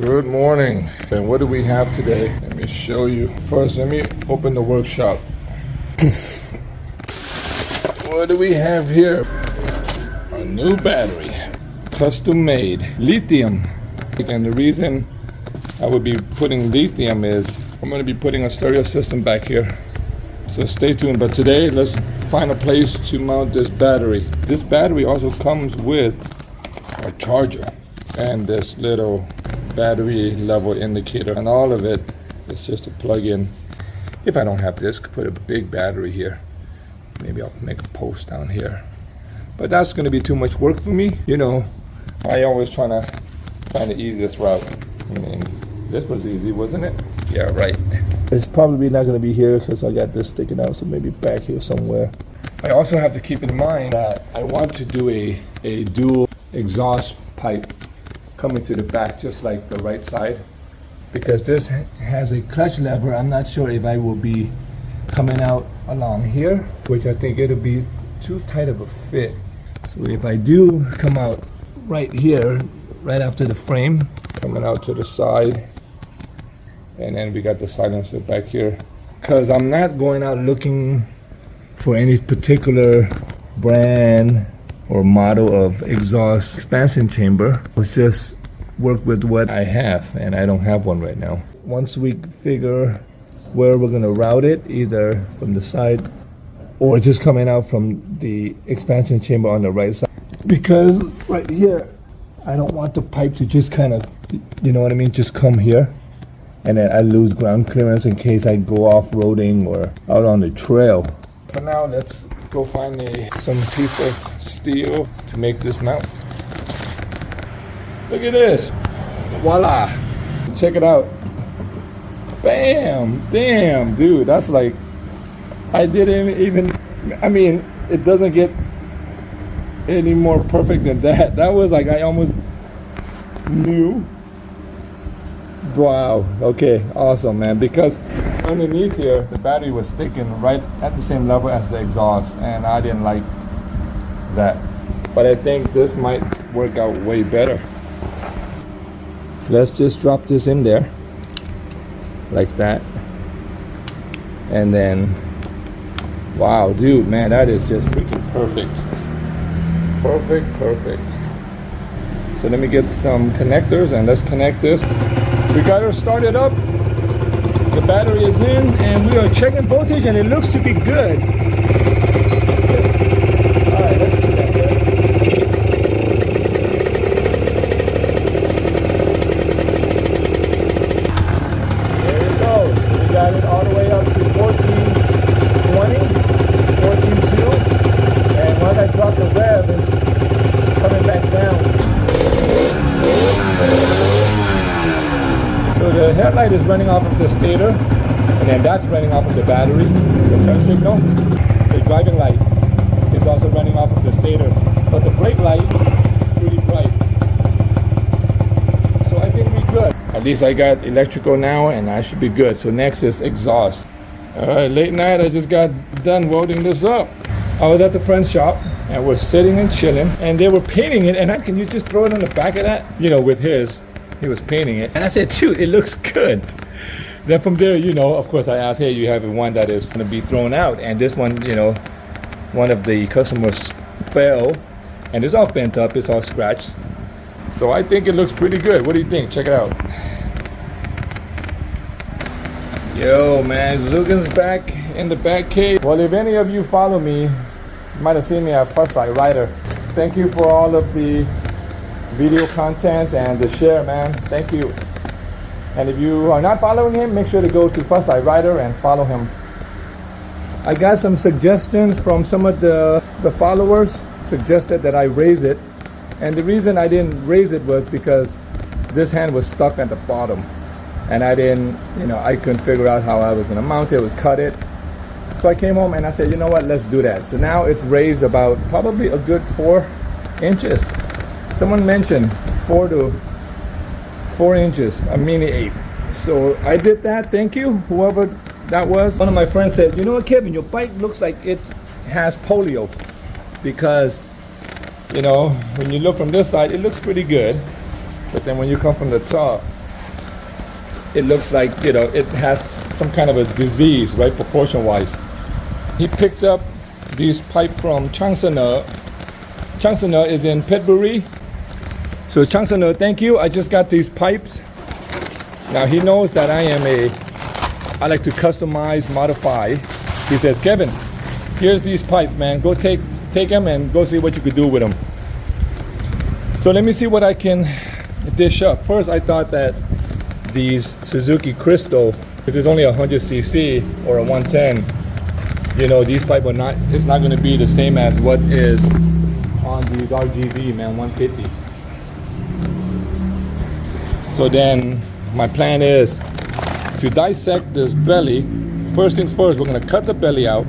Good morning. And what do we have today? Let me show you. First, let me open the workshop. What do we have here? A new battery, custom made, lithium. And the reason I would be putting lithium is I'm going to be putting a stereo system back here. So stay tuned. But today, let's find a place to mount this battery. This battery also comes with a charger and this little battery level indicator, and all of it is just a plug-in. If I don't have this, put a big battery here. Maybe I'll make a post down here, but that's going to be too much work for me. You know, I always try to find the easiest route. I mean, this was easy, wasn't it? Yeah, right. It's probably not going to be here because I got this sticking out, so maybe back here somewhere. I also have to keep in mind that I want to do a dual exhaust pipe coming to the back, just like the right side, because this has a clutch lever. I'm not sure if I will be coming out along here, which I think it'll be too tight of a fit. So if I do come out right here, right after the frame, coming out to the side, and then we got the silencer back here, because I'm not going out looking for any particular brand or model of exhaust expansion chamber. Let's just work with what I have, and I don't have one right now. Once we figure where we're gonna route it, either from the side or just coming out from the expansion chamber on the right side, because right here I don't want the pipe to just kind of, you know what I mean, just come here and then I lose ground clearance in case I go off-roading or out on the trail. For now, let's go find some piece of steel to make this mount. Look at this. Voila. Check it out. Bam. Damn, dude. That's like, I didn't even, I mean, it doesn't get any more perfect than that. That was like, I almost knew. Wow. Okay. Awesome, man. Because underneath here, the battery was sticking right at the same level as the exhaust, and I didn't like that. But I think this might work out way better. Let's just drop this in there like that, and then wow, dude, man, that is just freaking perfect. Perfect. So let me get some connectors and let's connect this. We got her started up. The battery is in and we are checking voltage and it looks to be good. All right, let's see that here. There it goes. We got it all the way up to 1420, 14.2, and once I drop the rev, it's coming back down. So the headlight is running off of the stator, and then that's running off of the battery. The turn signal, the driving light is also running off of the stator, but the brake light is pretty bright. So I think we're good. At least I got electrical now, and I should be good. So next is exhaust. All right, late night, I just got done welding this up. I was at the friend's shop, and we're sitting and chilling, and they were painting it, and can you just throw it on the back of that? You know, with his. He was painting it, and I said, dude, it looks good. Then from there, you know, of course I asked, hey, you have one that is going to be thrown out, and this one, you know, one of the customers fell, and it's all bent up, it's all scratched. So I think it looks pretty good. What do you think? Check it out. Yo, man, Zugen's back in the back cave. Well, if any of you follow me, you might have seen me at Fussite Rider. Thank you for all of the video content and the share, man. Thank you. And if you are not following him, make sure to go to Fussite Rider and follow him. I got some suggestions from some of the followers, suggested that I raise it, and the reason I didn't raise it was because this hand was stuck at the bottom, and I didn't, you know, I couldn't figure out how I was going to mount it, would cut it. So I came home and I said, you know what, let's do that. So now it's raised about probably a good 4 inches. Someone mentioned 4 to 4 inches, a mini 8. So I did that. Thank you, whoever that was. One of my friends said, you know what, Kevin, your bike looks like it has polio, because, you know, when you look from this side, it looks pretty good. But then when you come from the top, it looks like, you know, it has some kind of a disease, right, proportion wise. He picked up these pipe from Changsana. Changsana is in Petbury. So Changsana, thank you. I just got these pipes. Now he knows that I like to customize, modify. He says, Kevin, here's these pipes, man. Go take them and go see what you could do with them. So let me see what I can dish up. First, I thought that these Suzuki Crystal, because it's only 100cc or a 110, you know, these pipes are not, it's not going to be the same as what is on these RGV, man, 150. So then my plan is to dissect this belly. First things first, we're going to cut the belly out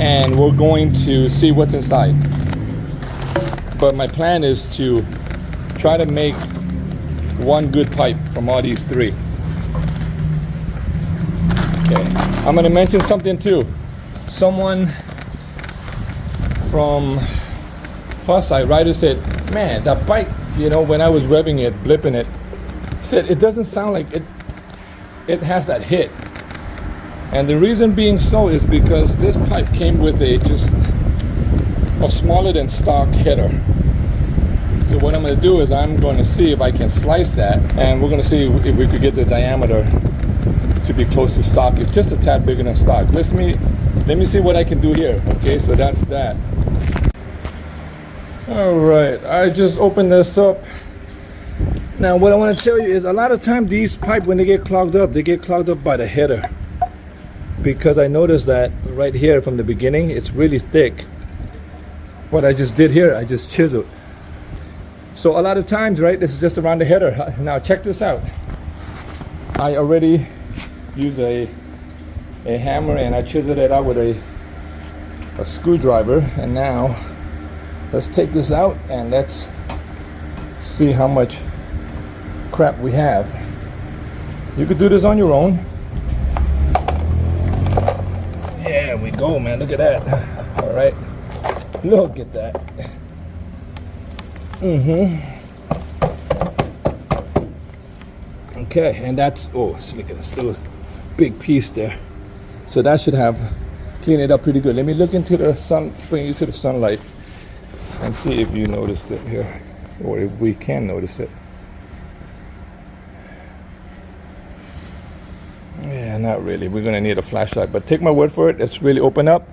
and we're going to see what's inside. But my plan is to try to make one good pipe from all these three. Okay, I'm going to mention something too. Someone from Fussite Rider said, man, that pipe, you know, when I was revving it, blipping it, said it doesn't sound like it has that hit. And the reason being so is because this pipe came with a smaller than stock header. So what I'm going to do is I'm going to see if I can slice that, and we're going to see if we could get the diameter to be close to stock. It's just a tad bigger than stock. Let me see what I can do here. Okay, so that's that. All right, I just opened this up. Now what I want to tell you is a lot of times these pipes, when they get clogged up by the header. Because I noticed that right here from the beginning, it's really thick. What I just did here, I just chiseled. So a lot of times, right, this is just around the header. Now check this out. I already used a hammer and I chiseled it out with a screwdriver. And now let's take this out and let's see how much crap we have. You could do this on your own. There we go, man. Look at that. All right. Look at that. Okay, and that's, oh, look at this, still a big piece there. So that should have cleaned it up pretty good. Let me look into the sun, bring you to the sunlight and see if you noticed it here, or if we can notice it. Yeah, not really. We're gonna need a flashlight, but take my word for it, it's really open up.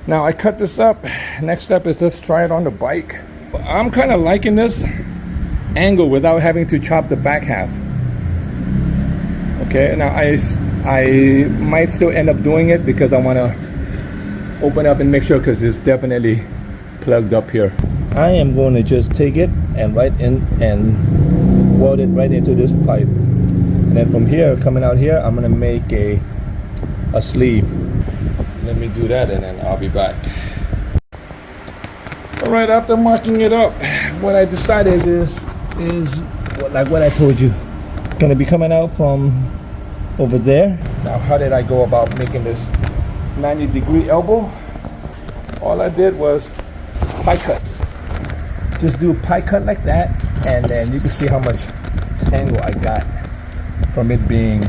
Now I cut this up. Next step is let's try it on the bike. I'm kind of liking this angle without having to chop the back half. Okay, now I might still end up doing it because I want to open up and make sure, because it's definitely plugged up here. I am going to just take it and right in and weld it right into this pipe. And then from here, coming out here, I'm going to make a sleeve. Let me do that and then I'll be back. All right, after marking it up, what I decided is like what I told you, gonna be coming out from over there. Now, how did I go about making this 90-degree elbow? All I did was pie cuts. Just do a pie cut like that, and then you can see how much angle I got from it being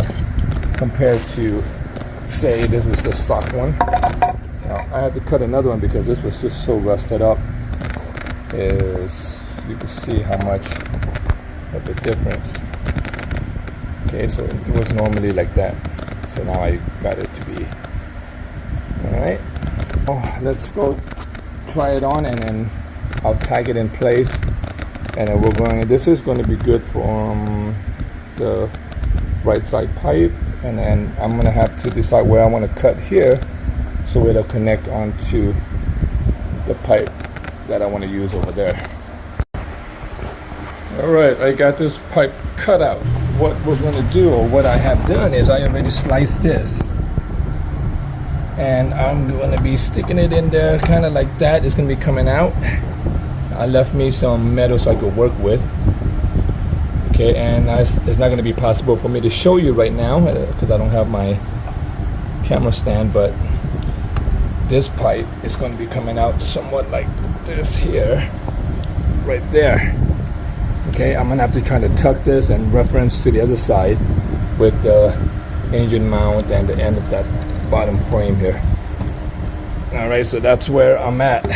compared to, say, this is the stock one. Now, I had to cut another one because this was just so rusted up. Is you can see how much of the difference. Okay, so it was normally like that, so now I got it to be. All right, oh, let's go try it on and then I'll tag it in place, and then we're going, this is going to be good from the right side pipe, and then I'm going to have to decide where I want to cut here so it'll connect onto the pipe that I want to use over there. All right, I got this pipe cut out. What we're going to do, or what I have done, is I already sliced this, and I'm going to be sticking it in there kind of like that. It's going to be coming out. I left me some metal so I could work with. Okay, and it's not going to be possible for me to show you right now because I don't have my camera stand, but this pipe is going to be coming out somewhat like this here, right there. Okay, I'm gonna have to try to tuck this and reference to the other side with the engine mount and the end of that bottom frame here. All right, so that's where I'm at.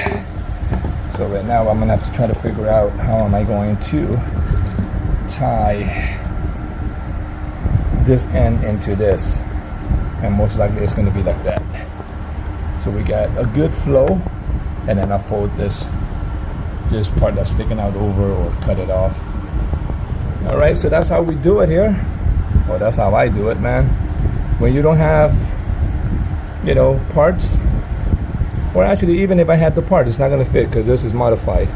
So right now I'm gonna have to try to figure out how am I going to tie this end into this, and most likely it's going to be like that. So we got a good flow, and then I'll fold this part that's sticking out over or cut it off. All right, so that's how we do it here. Well, that's how I do it, man. When you don't have, you know, parts, or actually even if I had the part, it's not going to fit because this is modified.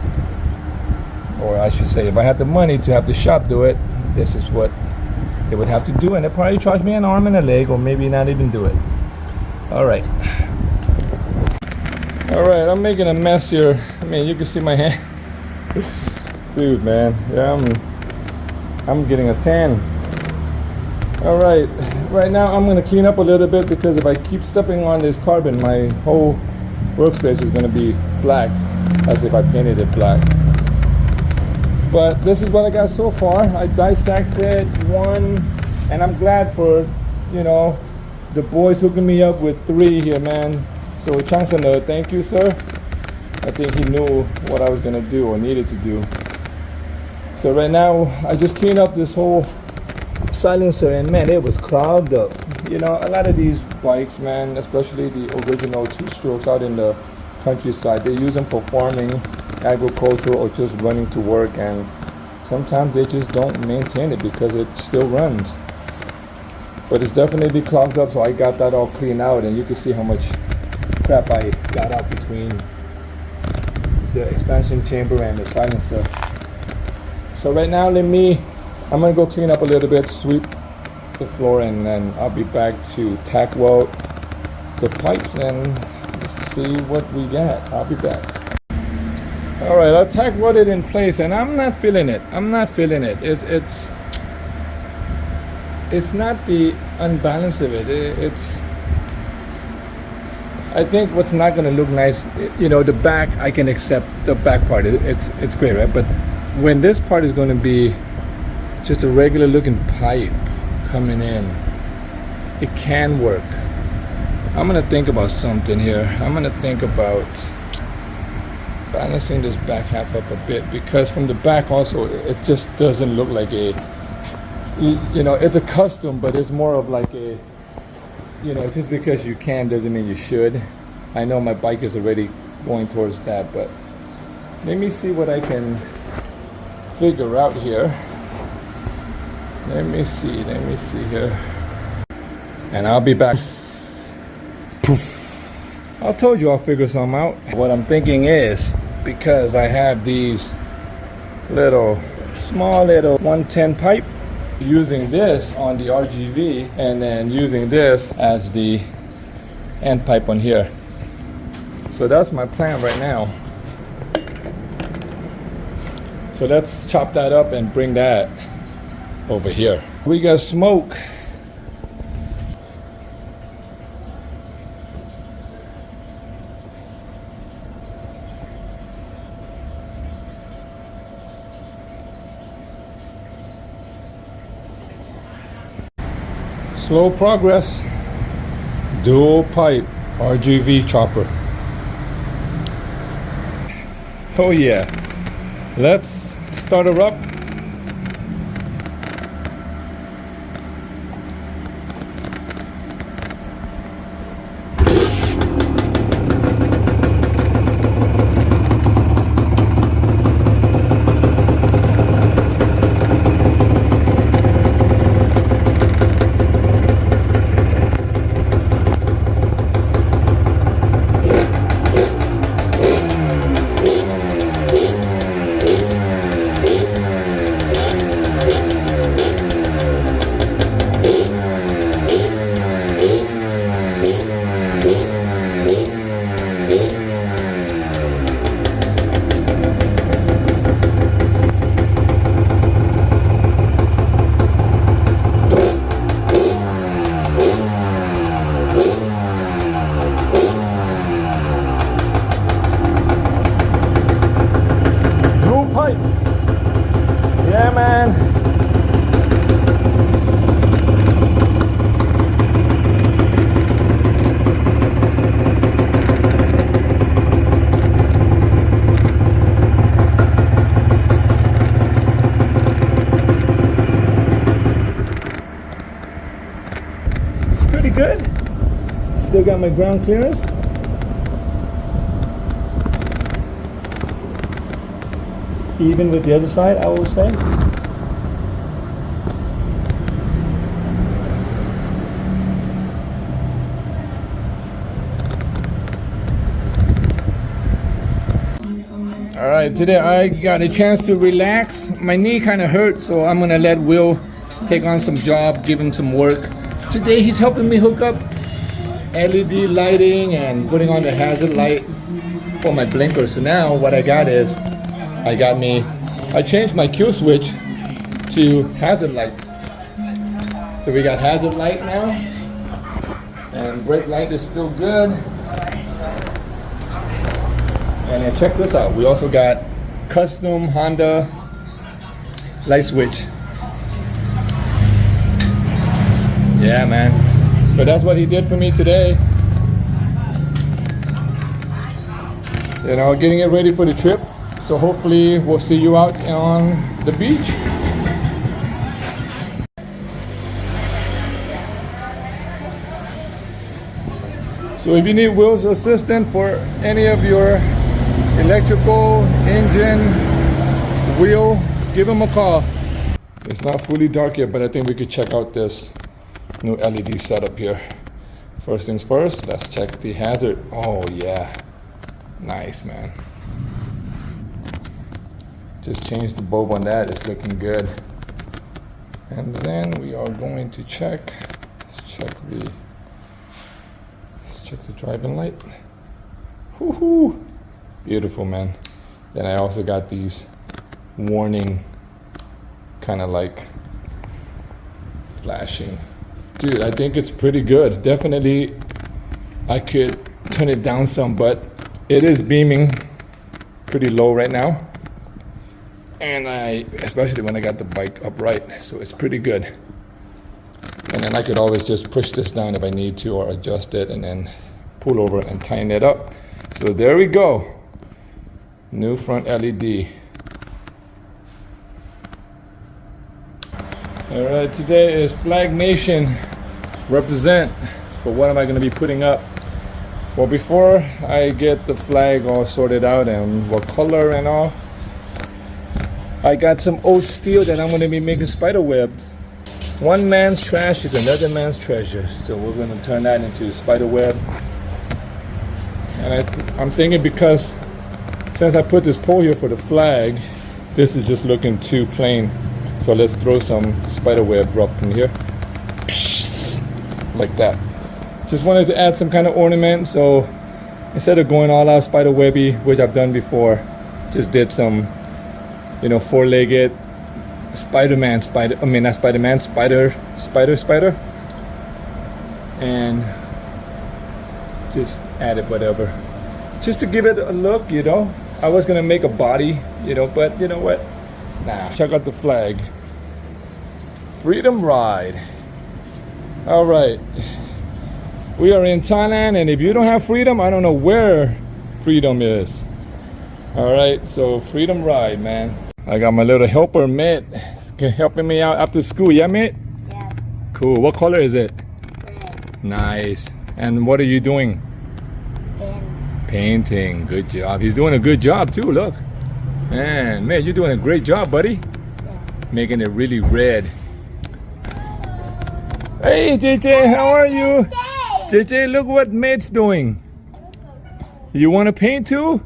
Or I should say, if I had the money to have the shop do it, this is what they would have to do, and they probably charge me an arm and a leg, or maybe not even do it. All right, I'm making a mess here. I mean, you can see my hand. Dude, man, yeah, I'm getting a tan. All right now I'm gonna clean up a little bit, because if I keep stepping on this carbon, my whole workspace is gonna be black, as if I painted it black. But this is what I got so far. I dissected one, and I'm glad for, you know, the boys hooking me up with 3 here, man. So Chancellor, thank you, sir. I think he knew what I was gonna do or needed to do. So right now, I just cleaned up this whole silencer, and man, it was clogged up. You know, a lot of these bikes, man, especially the original 2-strokes out in the countryside, they use them for farming, agriculture, or just running to work, and sometimes they just don't maintain it because it still runs. But it's definitely clogged up, so I got that all cleaned out, and you can see how much crap I got out between the expansion chamber and the silencer. So right now, I'm gonna go clean up a little bit, sweep the floor, and then I'll be back to tack weld the pipes and see what we got. I'll be back. All right, I'll tack weld it in place, and I'm not feeling it. It's not the unbalance of it. I think what's not going to look nice, you know, the back, I can accept the back part. It's great, right? But when this part is going to be just a regular looking pipe coming in, it can work. I'm going to think about something here. I'm going to think about balancing this back half up a bit, because from the back also, it just doesn't look like a, you know, it's a custom, but it's more of like a, you know, just because you can doesn't mean you should. I know my bike is already going towards that, but let me see what I can figure out here. Let me see here. And I'll be back. Poof. I told you I'll figure something out. What I'm thinking is, because I have these small little 110 pipe, using this on the RGV and then using this as the end pipe on here. So that's my plan right now. So let's chop that up and bring that over here. We got smoke. Slow progress. Dual pipe RGV chopper. Oh yeah. Let's start her up. good. Still got my ground clearance. Even with the other side, I will say. All right, today I got a chance to relax. My knee kind of hurt, so I'm gonna let Will take on some job, give him some work. Today he's helping me hook up LED lighting and putting on the hazard light for my blinker. So now what I got is, I changed my kill switch to hazard lights. So we got hazard light now, and brake light is still good. And then check this out, we also got custom Honda light switch. Yeah, man. So that's what he did for me today. You know, getting it ready for the trip. So hopefully we'll see you out on the beach. So if you need Will's assistance for any of your electrical, engine, wheel, give him a call. It's not fully dark yet, but I think we could check out this new LED setup here. First things first, let's check the hazard. Oh yeah, nice, man. Just changed the bulb on that, it's looking good. And then we are going to check, let's check the driving light. Woohoo! Beautiful, man. Then I also got these warning kind of like flashing. Dude, I think it's pretty good. Definitely I could turn it down some, but it is beaming pretty low right now. And especially when I got the bike upright, so it's pretty good. And then I could always just push this down if I need to, or adjust it and then pull over and tighten it up. So there we go. New front LED. All right, today is Flag Nation represent. But what am I going to be putting up? Well, before I get the flag all sorted out and what color and all, I got some old steel that I'm going to be making spider webs. One man's trash is another man's treasure. So we're going to turn that into a spider web. And I'm thinking, because since I put this pole here for the flag, this is just looking too plain. So let's throw some spider web up in here. Like that. Just wanted to add some kind of ornament. So instead of going all out spider webby, which I've done before, just did some, you know, four-legged Spider-Man, spider, and just added whatever, just to give it a look, you know. I was gonna make a body, you know, but you know what? Nah. Check out the flag. Freedom Ride. All right. We are in Thailand, and if you don't have freedom, I don't know where freedom is. All right, so Freedom Ride, man. I got my little helper, Mitt, helping me out after school. Yeah, Mitt? Yeah. Cool. What color is it? Red. Nice. And what are you doing? Painting. Good job. He's doing a good job too. Look, man, you're doing a great job, buddy. Yeah. Making it really red. Hey, JJ, how are you? JJ, look what Matt's doing. You want to paint too?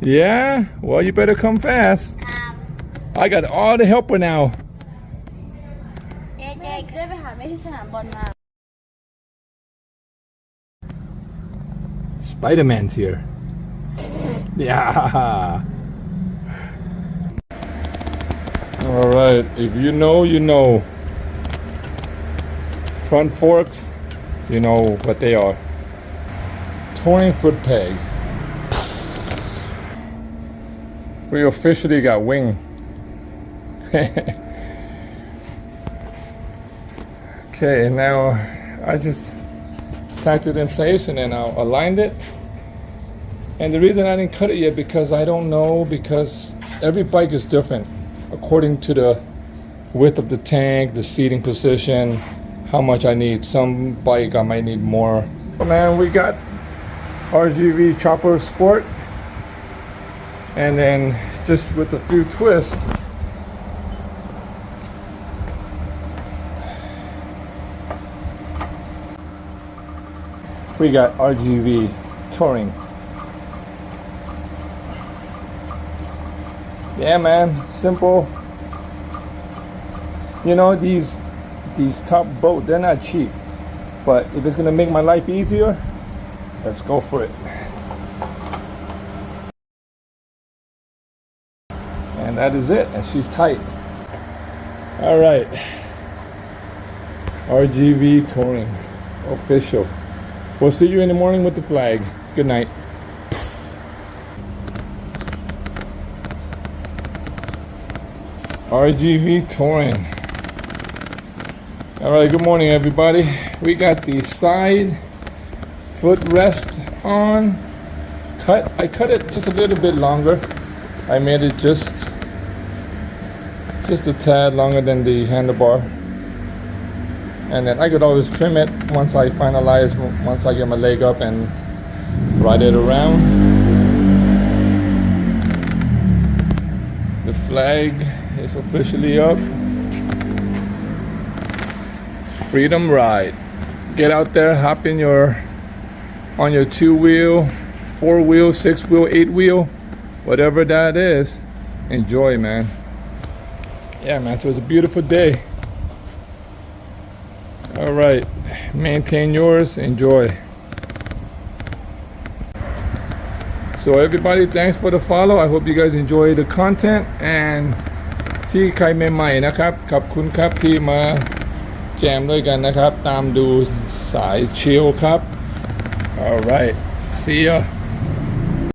Yeah? Well, you better come fast. I got all the helper now. Spider-Man's here. Yeah. All right. If you know, you know. Front forks, you know what they are. Touring foot peg. We officially got wing. Okay, now I just tacked it in place and then I aligned it. And the reason I didn't cut it yet, because I don't know, because every bike is different according to the width of the tank, the seating position, how much I need. Some bike I might need more. Oh man, we got RGV Chopper Sport, and then just with a few twists, we got RGV Touring. Yeah man, simple. You know, these top boat, they're not cheap, but if it's gonna make my life easier, let's go for it. And that is it, and she's tight. All right, RGV Touring official. We'll see you in the morning with the flag. Good night. RGV Touring. All right, good morning everybody. We got the side footrest on. I cut it just a little bit longer. I made it just a tad longer than the handlebar. And then I could always trim it once I finalize, once I get my leg up and ride it around. The flag is officially up. Freedom ride. Get out there, hop in on your 2-wheel, 4-wheel, 6-wheel, 8-wheel, whatever that is. Enjoy, man. Yeah, man, so it's a beautiful day. All right, maintain yours, enjoy. So everybody, thanks for the follow. I hope you guys enjoy the content, andที่ใครใหม่ๆนะครับขอบคุณครับที่มาแจมด้วยกันนะครับตามดูสายชิลครับ All right, see ya.